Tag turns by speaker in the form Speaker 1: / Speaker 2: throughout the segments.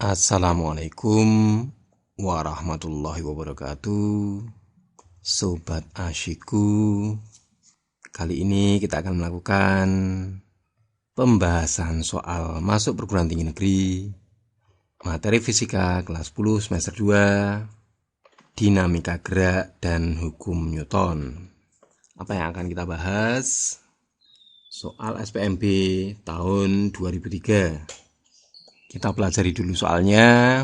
Speaker 1: Assalamualaikum warahmatullahi wabarakatuh. Sobat Asyiku, kali ini kita akan melakukan pembahasan soal masuk perguruan tinggi negeri, materi fisika kelas 10 semester 2, dinamika gerak dan hukum Newton. Apa yang akan kita bahas? Soal SPMB tahun 2003. Kita pelajari dulu soalnya.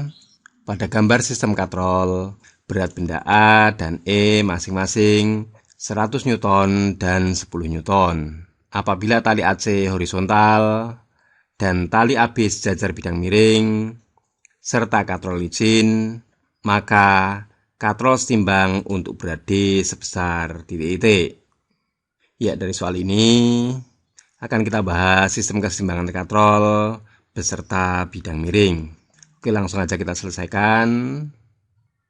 Speaker 1: Pada gambar sistem katrol, berat benda A dan E masing-masing 100 Newton dan 10 Newton. Apabila tali AC horizontal dan tali AB sejajar bidang miring, serta katrol licin, maka katrol setimbang untuk berat D sebesar titik-titik. Ya, dari soal ini akan kita bahas sistem keseimbangan katrol beserta bidang miring. Oke, langsung aja kita selesaikan.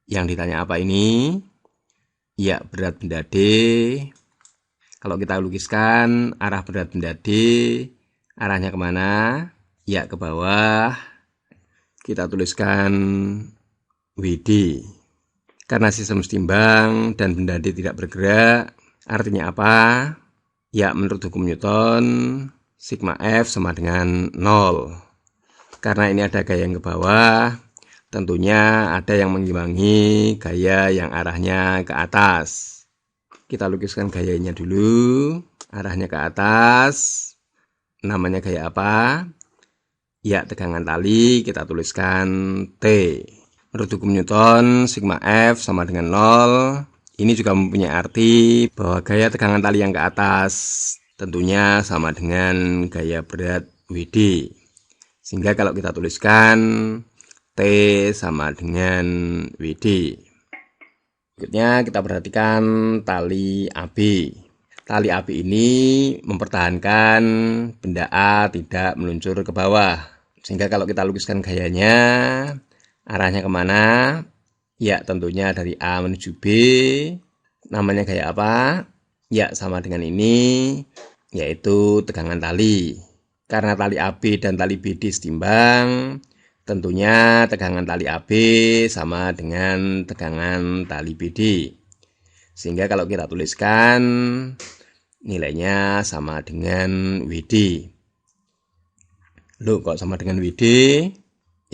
Speaker 1: Yang ditanya apa ini? Ya, berat benda D. Kalau kita lukiskan arah berat benda D, arahnya kemana? Ya, ke bawah. Kita tuliskan WD. Karena sistem setimbang dan benda D tidak bergerak, artinya apa? Ya, menurut hukum Newton, sigma F sama dengan 0. Karena ini ada gaya yang ke bawah, tentunya ada yang mengimbangi gaya yang arahnya ke atas. Kita lukiskan gayanya dulu, arahnya ke atas. Namanya gaya apa? Ya, tegangan tali, kita tuliskan T. Menurut hukum Newton, sigma F sama dengan 0. Ini juga mempunyai arti bahwa gaya tegangan tali yang ke atas tentunya sama dengan gaya berat WD. Sehingga kalau kita tuliskan T sama dengan WD. Berikutnya kita perhatikan tali AB. Tali AB ini mempertahankan benda A tidak meluncur ke bawah. Sehingga kalau kita lukiskan gayanya, arahnya kemana? Ya, tentunya dari A menuju B. Namanya gaya apa? Ya, sama dengan ini, yaitu tegangan tali. Karena tali AB dan tali BD setimbang, tentunya tegangan tali AB sama dengan tegangan tali BD. Sehingga kalau kita tuliskan, nilainya sama dengan WD. Loh, kok sama dengan WD?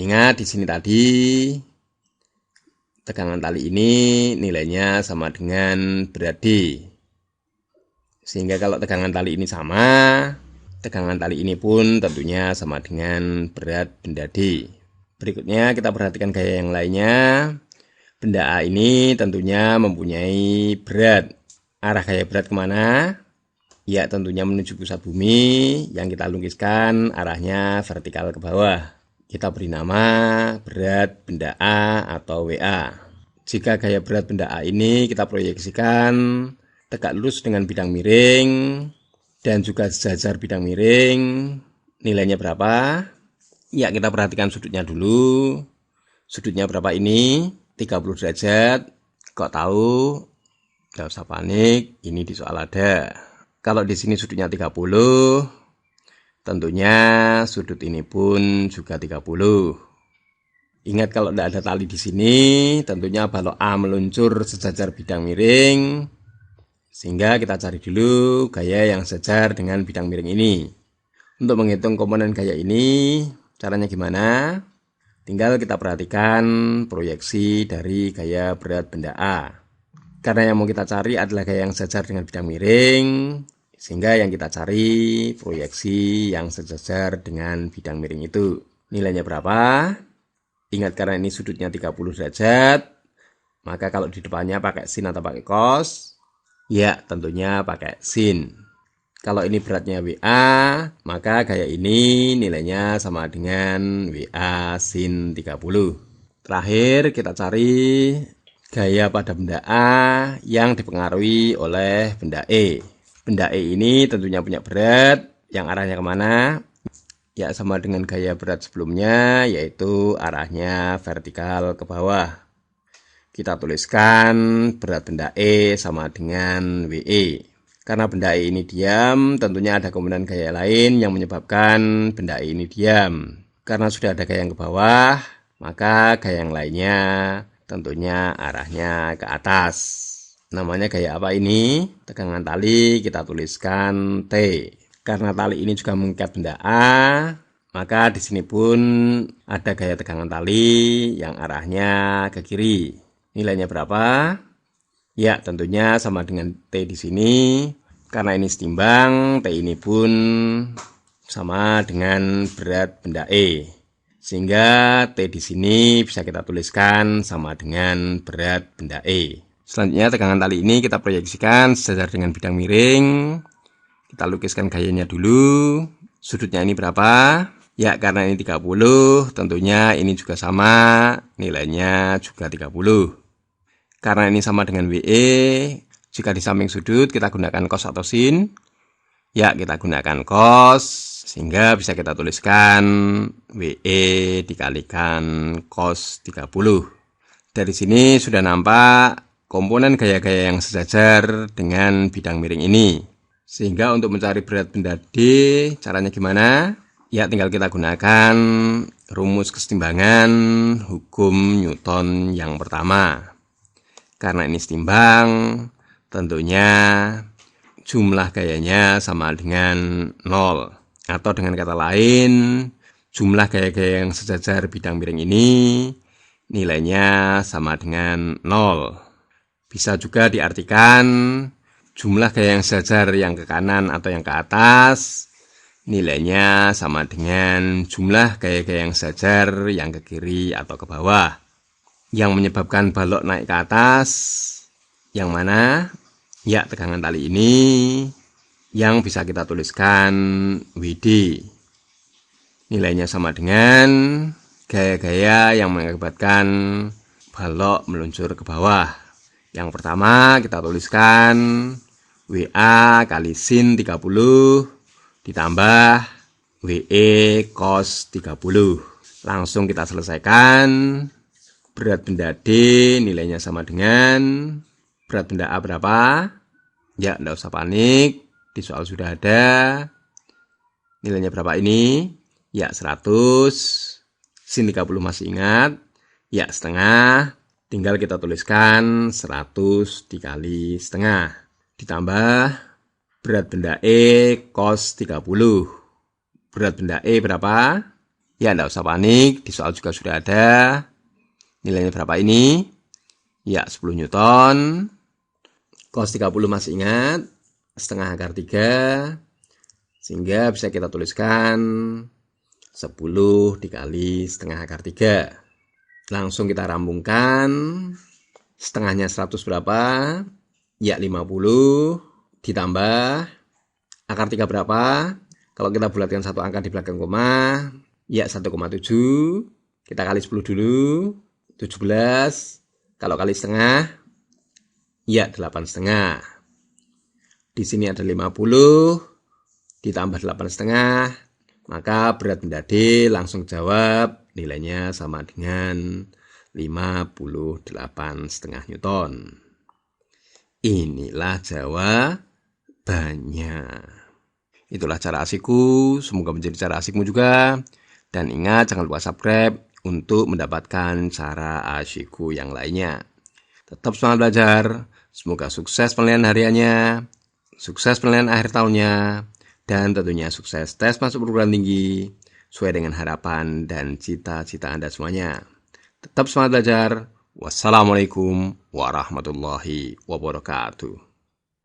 Speaker 1: Ingat di sini tadi, tegangan tali ini nilainya sama dengan berat D. Sehingga kalau tegangan tali ini sama, tegangan tali ini pun tentunya sama dengan berat benda D. Berikutnya kita perhatikan gaya yang lainnya. Benda A ini tentunya mempunyai berat. Arah gaya berat kemana? Ya, tentunya menuju pusat bumi. Yang kita lukiskan arahnya vertikal ke bawah. Kita beri nama berat benda A atau WA. Jika gaya berat benda A ini kita proyeksikan tegak lurus dengan bidang miring dan juga sejajar bidang miring, nilainya berapa? Ya, kita perhatikan sudutnya dulu. Sudutnya berapa ini? 30 derajat. Kok tahu? Nggak usah panik, ini di soal ada. Kalau di sini sudutnya 30, tentunya sudut ini pun juga 30. Ingat kalau tidak ada tali di sini, tentunya balok A meluncur sejajar bidang miring. Sehingga kita cari dulu gaya yang sejajar dengan bidang miring ini. Untuk menghitung komponen gaya ini, caranya gimana? Tinggal kita perhatikan proyeksi dari gaya berat benda A. Karena yang mau kita cari adalah gaya yang sejajar dengan bidang miring, sehingga yang kita cari proyeksi yang sejajar dengan bidang miring itu. Nilainya berapa? Ingat karena ini sudutnya 30 derajat, maka kalau di depannya pakai sin atau pakai cos, ya, tentunya pakai sin. Kalau ini beratnya WA, maka gaya ini nilainya sama dengan WA sin 30. Terakhir kita cari gaya pada benda A yang dipengaruhi oleh benda E. Benda E ini tentunya punya berat yang arahnya kemana? Ya, sama dengan gaya berat sebelumnya, yaitu arahnya vertikal ke bawah. Kita tuliskan berat benda E sama dengan WE. Karena benda E ini diam, tentunya ada komponen gaya lain yang menyebabkan benda E ini diam. Karena sudah ada gaya yang ke bawah, Maka gaya yang lainnya tentunya arahnya ke atas. Namanya gaya apa ini? Tegangan tali kita tuliskan T. Karena tali ini juga mengikat benda A, maka di sini pun ada gaya tegangan tali yang arahnya ke kiri. Nilainya berapa? Ya, tentunya sama dengan T di sini. Karena ini setimbang, T ini pun sama dengan berat benda E. Sehingga T di sini bisa kita tuliskan sama dengan berat benda E. Selanjutnya tegangan tali ini kita proyeksikan sejajar dengan bidang miring. Kita lukiskan gayanya dulu. Sudutnya ini berapa? Ya, karena ini 30, tentunya ini juga sama, nilainya juga 30. Karena ini sama dengan WE, jika di samping sudut kita gunakan cos atau sin. Ya, kita gunakan cos, sehingga bisa kita tuliskan WE dikalikan cos 30. Dari sini sudah nampak komponen gaya-gaya yang sejajar dengan bidang miring ini. Sehingga untuk mencari berat benda D, caranya gimana? Ya, tinggal kita gunakan rumus kesetimbangan hukum Newton yang pertama. Karena ini setimbang, tentunya jumlah gayanya sama dengan 0. Atau dengan kata lain, jumlah gaya-gaya yang sejajar bidang miring ini nilainya sama dengan 0. Bisa juga diartikan jumlah gaya yang sejajar yang ke kanan atau yang ke atas nilainya sama dengan jumlah gaya-gaya yang sejajar yang ke kiri atau ke bawah. Yang menyebabkan balok naik ke atas yang mana? Ya, tegangan tali ini yang bisa kita tuliskan WD. Nilainya sama dengan gaya-gaya yang mengakibatkan balok meluncur ke bawah. Yang pertama kita tuliskan WA kali sin 30 ditambah WE cos 30. Langsung kita selesaikan. Berat benda D nilainya sama dengan berat benda A berapa? Ya, enggak usah panik. Di soal sudah ada. Nilainya berapa ini? Ya, 100. Sin 30 masih ingat? Ya, setengah. Tinggal kita tuliskan 100 dikali setengah. Ditambah berat benda E cos 30. Berat benda E berapa? Ya, enggak usah panik. Di soal juga sudah ada. Nilainya berapa ini? Ya, 10 Newton. Cos 30 masih ingat? Setengah akar 3. Sehingga bisa kita tuliskan 10 dikali setengah akar 3. Langsung kita rambungkan. Setengahnya 100 berapa? Ya, 50. Ditambah akar 3 berapa? Kalau kita bulatkan satu angka di belakang koma, ya 1,7. Kita kali 10 dulu. 17. Kalau kali setengah, ya 8,5. Di sini ada 50 ditambah 8,5, maka berat benda D langsung jawab nilainya sama dengan 58,5 Newton. Inilah jawabannya. Itulah cara asikku, semoga menjadi cara asikmu juga. Dan ingat, jangan lupa subscribe untuk mendapatkan cara asikku yang lainnya. Tetap semangat belajar, semoga sukses penilaian hariannya, sukses penilaian akhir tahunnya, dan tentunya sukses tes masuk perguruan tinggi sesuai dengan harapan dan cita-cita Anda semuanya. Tetap semangat belajar. Wassalamualaikum warahmatullahi wabarakatuh.